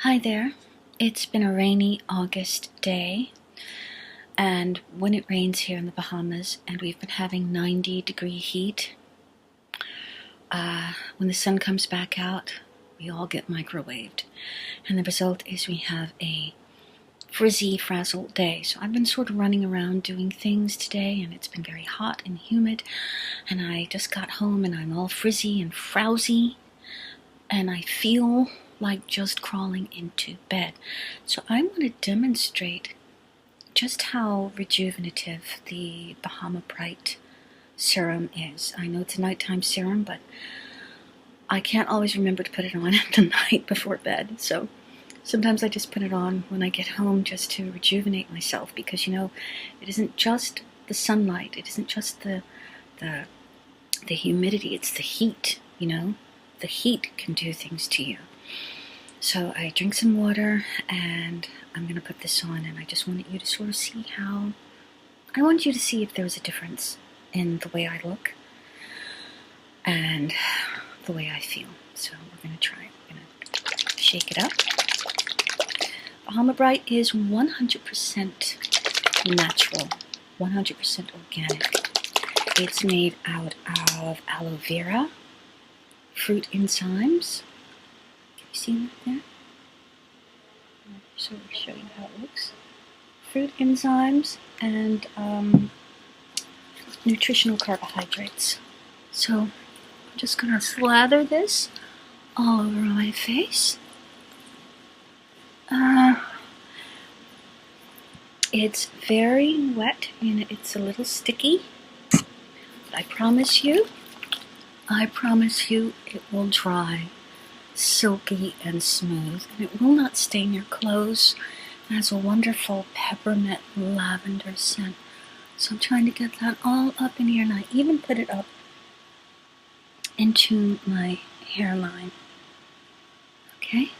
Hi there. It's been a rainy August day, and when it rains here in the Bahamas, and we've been having 90-degree heat, when the sun comes back out, we all get microwaved, and the result is we have a frizzy, frazzled day. So I've been sort of running around doing things today, and it's been very hot and humid, and I just got home and I'm all frizzy and frowsy, and I feel like just crawling into bed. So I want to demonstrate just how rejuvenative the Bahama Bright serum is. I know it's a nighttime serum, but I can't always remember to put it on at the night before bed. So sometimes I just put it on when I get home just to rejuvenate myself, because it isn't just the sunlight, it isn't just the humidity, it's the heat. The heat can do things to you. So I drink some water, and I'm going to put this on, and I just wanted you to sort of see I want you to see if there was a difference in the way I look and the way I feel. So we're going to try it. We're going to shake it up. Bahama Bright is 100% natural, 100% organic. It's made out of aloe vera, fruit enzymes. You see that there? So I'll show you how it looks. Fruit enzymes and nutritional carbohydrates. So I'm just going to slather this all over my face. It's very wet and it's a little sticky, but I promise you it will dry silky and smooth, and it will not stain your clothes. It has a wonderful peppermint lavender scent. So I'm trying to get that all up in here, and I even put it up into my hairline. Okay?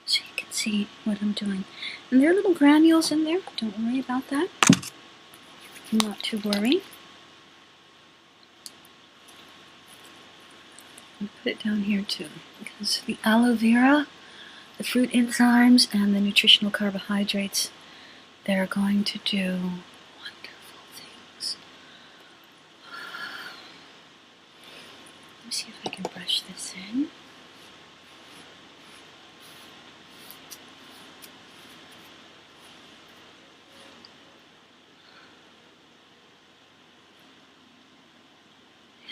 So you can see what I'm doing. And there are little granules in there, but don't worry about that. Not to worry. I'll put it down here too, because the aloe vera, the fruit enzymes, and the nutritional carbohydrates, they're going to do wonderful things. Let me see if I can brush this in.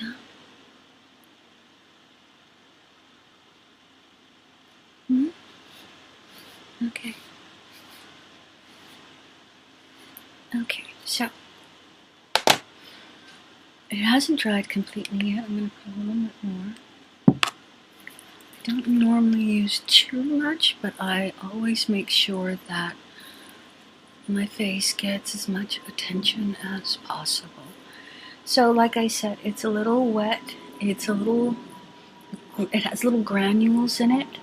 Yeah. Okay. Okay, so it hasn't dried completely yet. I'm going to put a little bit more. I don't normally use too much, but I always make sure that my face gets as much attention as possible. So like I said, it's a little wet. It has little granules in it,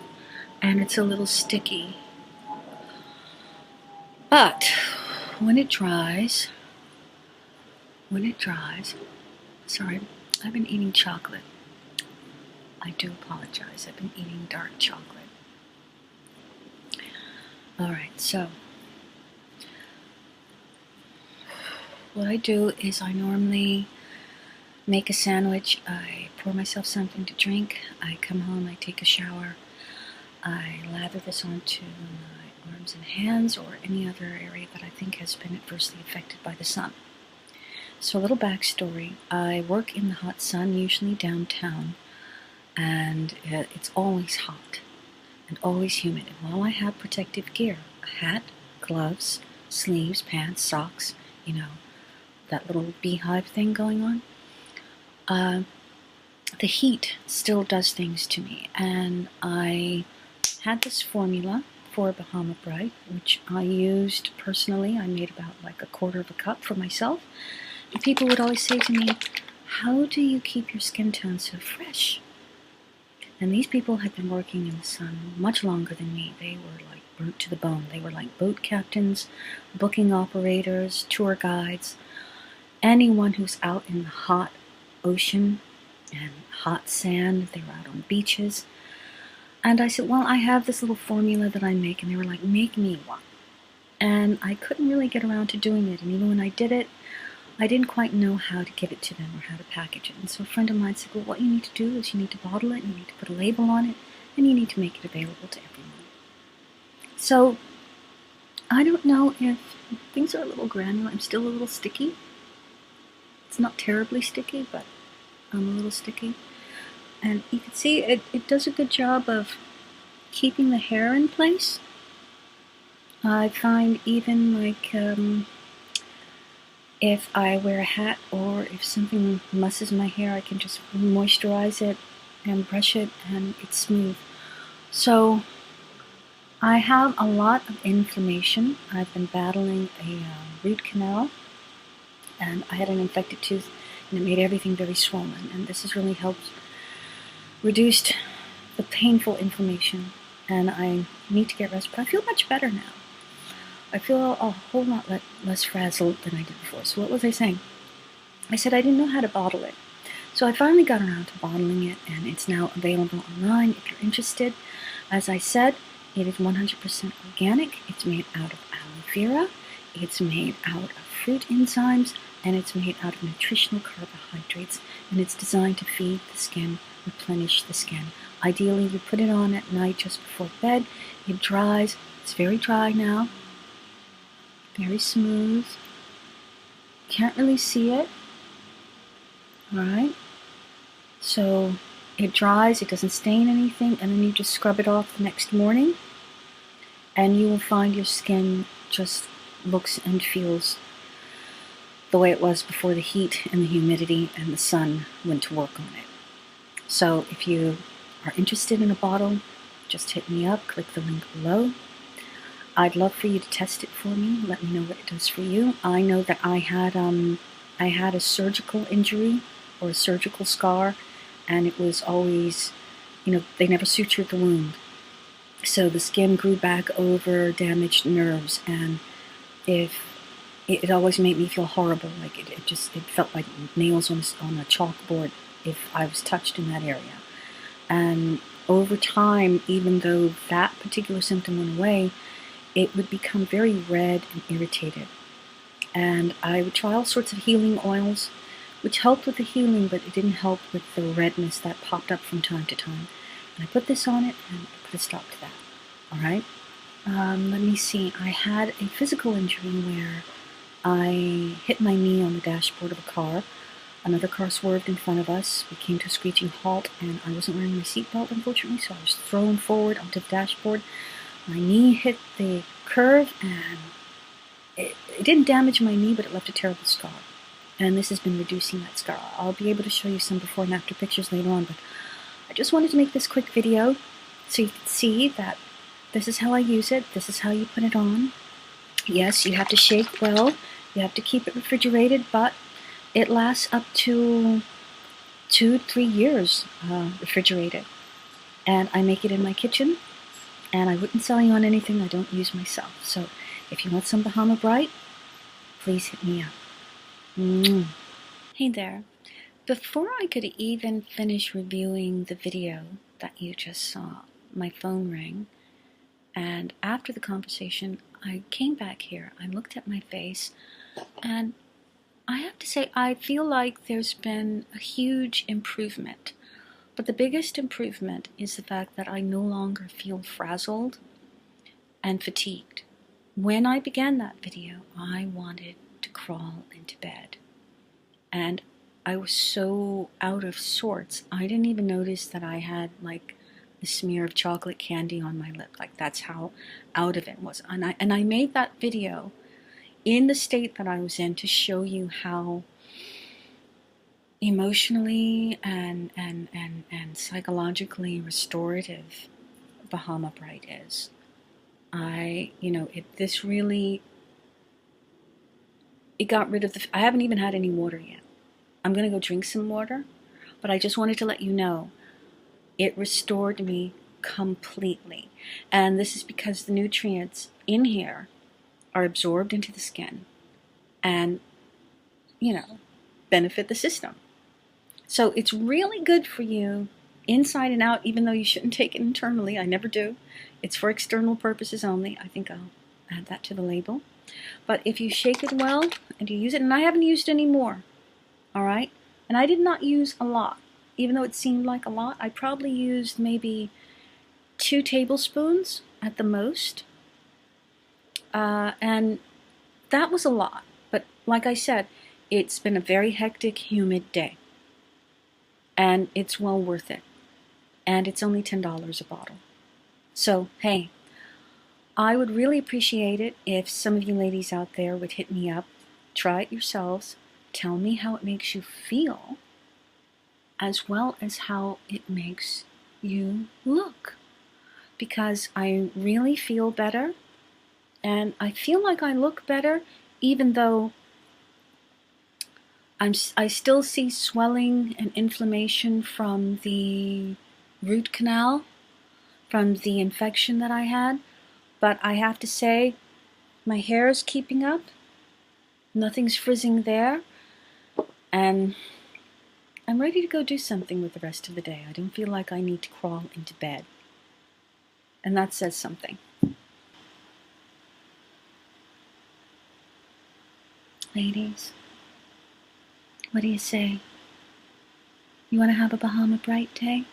and it's a little sticky. But when it dries, sorry, I've been eating chocolate. I do apologize. I've been eating dark chocolate. Alright, so what I do is I normally make a sandwich. I pour myself something to drink. I come home, I take a shower. I lather this onto my arms and hands, or any other area that I think has been adversely affected by the sun. So a little backstory. I work in the hot sun, usually downtown, and it's always hot and always humid. And while I have protective gear, a hat, gloves, sleeves, pants, socks, that little beehive thing going on, the heat still does things to me. And I had this formula for Bahama Bright, which I used personally. I made about like a quarter of a cup for myself. And people would always say to me, how do you keep your skin tone so fresh? And these people had been working in the sun much longer than me. They were like burnt to the bone. They were like boat captains, booking operators, tour guides, anyone who's out in the hot ocean and hot sand. They were out on beaches. And I said, well, I have this little formula that I make. And they were like, make me one. And I couldn't really get around to doing it. And even when I did it, I didn't quite know how to give it to them or how to package it. And so a friend of mine said, well, what you need to do is you need to bottle it, you need to put a label on it, and you need to make it available to everyone. So I don't know if things are a little granular. I'm still a little sticky. It's not terribly sticky, but I'm a little sticky. And you can see it does a good job of keeping the hair in place. I find even like if I wear a hat or if something messes my hair, I can just moisturize it and brush it and it's smooth. So I have a lot of inflammation. I've been battling a root canal, and I had an infected tooth, and it made everything very swollen. And this has really helped reduce the painful inflammation, and I need to get rest, but I feel much better now. I feel a whole lot less frazzled than I did before. So what was I saying? I said I didn't know how to bottle it. So I finally got around to bottling it, and it's now available online if you're interested. As I said, it is 100% organic. It's made out of aloe vera. It's made out of fruit enzymes, and it's made out of nutritional carbohydrates, and it's designed to feed the skin, replenish the skin. Ideally, you put it on at night just before bed. It dries. It's very dry now. Very smooth. Can't really see it. Alright. So it dries, it doesn't stain anything, and then you just scrub it off the next morning, and you will find your skin just looks and feels the way it was before the heat and the humidity and the sun went to work on it. So if you are interested in a bottle, just hit me up, click the link below. I'd love for you to test it for me. Let me know what it does for you. I know that I had a surgical injury or a surgical scar, and it was always, they never sutured the wound. So the skin grew back over damaged nerves, and if it always made me feel horrible. Like it felt like nails on a chalkboard if I was touched in that area. And over time, even though that particular symptom went away, it would become very red and irritated. And I would try all sorts of healing oils, which helped with the healing, but it didn't help with the redness that popped up from time to time. And I put this on it, and I put a stop to that. All right? Let me see. I had a physical injury where I hit my knee on the dashboard of a car. Another car swerved in front of us. We came to a screeching halt, and I wasn't wearing my seatbelt, unfortunately, so I was thrown forward onto the dashboard. My knee hit the curve, and it didn't damage my knee, but it left a terrible scar. And this has been reducing that scar. I'll be able to show you some before and after pictures later on, but I just wanted to make this quick video so you can see that this is how I use it. This is how you put it on. Yes, you have to shake well. You have to keep it refrigerated, but it lasts up to 2-3 years refrigerated. And I make it in my kitchen, and I wouldn't sell you on anything I don't use myself. So if you want some Bahama Bright, please hit me up. Hey there. Before I could even finish reviewing the video that you just saw, my phone rang, and after the conversation, I came back here. I looked at my face, and I have to say I feel like there's been a huge improvement. But the biggest improvement is the fact that I no longer feel frazzled and fatigued. When I began that video, I wanted to crawl into bed. And I was so out of sorts, I didn't even notice that I had like a smear of chocolate candy on my lip. Like that's how out of it was. And I made that video in the state that I was in to show you how emotionally and psychologically restorative Bahama Bright is. It got rid of I haven't even had any water yet. I'm going to go drink some water, but I just wanted to let you know it restored me completely. And this is because the nutrients in here are absorbed into the skin and, benefit the system. So it's really good for you inside and out, even though you shouldn't take it internally. I never do. It's for external purposes only. I think I'll add that to the label. But if you shake it well and you use it, and I haven't used any more, all right? And I did not use a lot. Even though it seemed like a lot, I probably used maybe 2 tablespoons at the most. And that was a lot. But like I said, it's been a very hectic, humid day. And it's well worth it. And it's only $10 a bottle. So, hey, I would really appreciate it if some of you ladies out there would hit me up, try it yourselves, tell me how it makes you feel, as well as how it makes you look. Because I really feel better, and I feel like I look better, even though I still see swelling and inflammation from the root canal, from the infection that I had. But I have to say, my hair is keeping up. Nothing's frizzing there. And I'm ready to go do something with the rest of the day. I don't feel like I need to crawl into bed. And that says something. Ladies, what do you say? You want to have a Bahama bright day?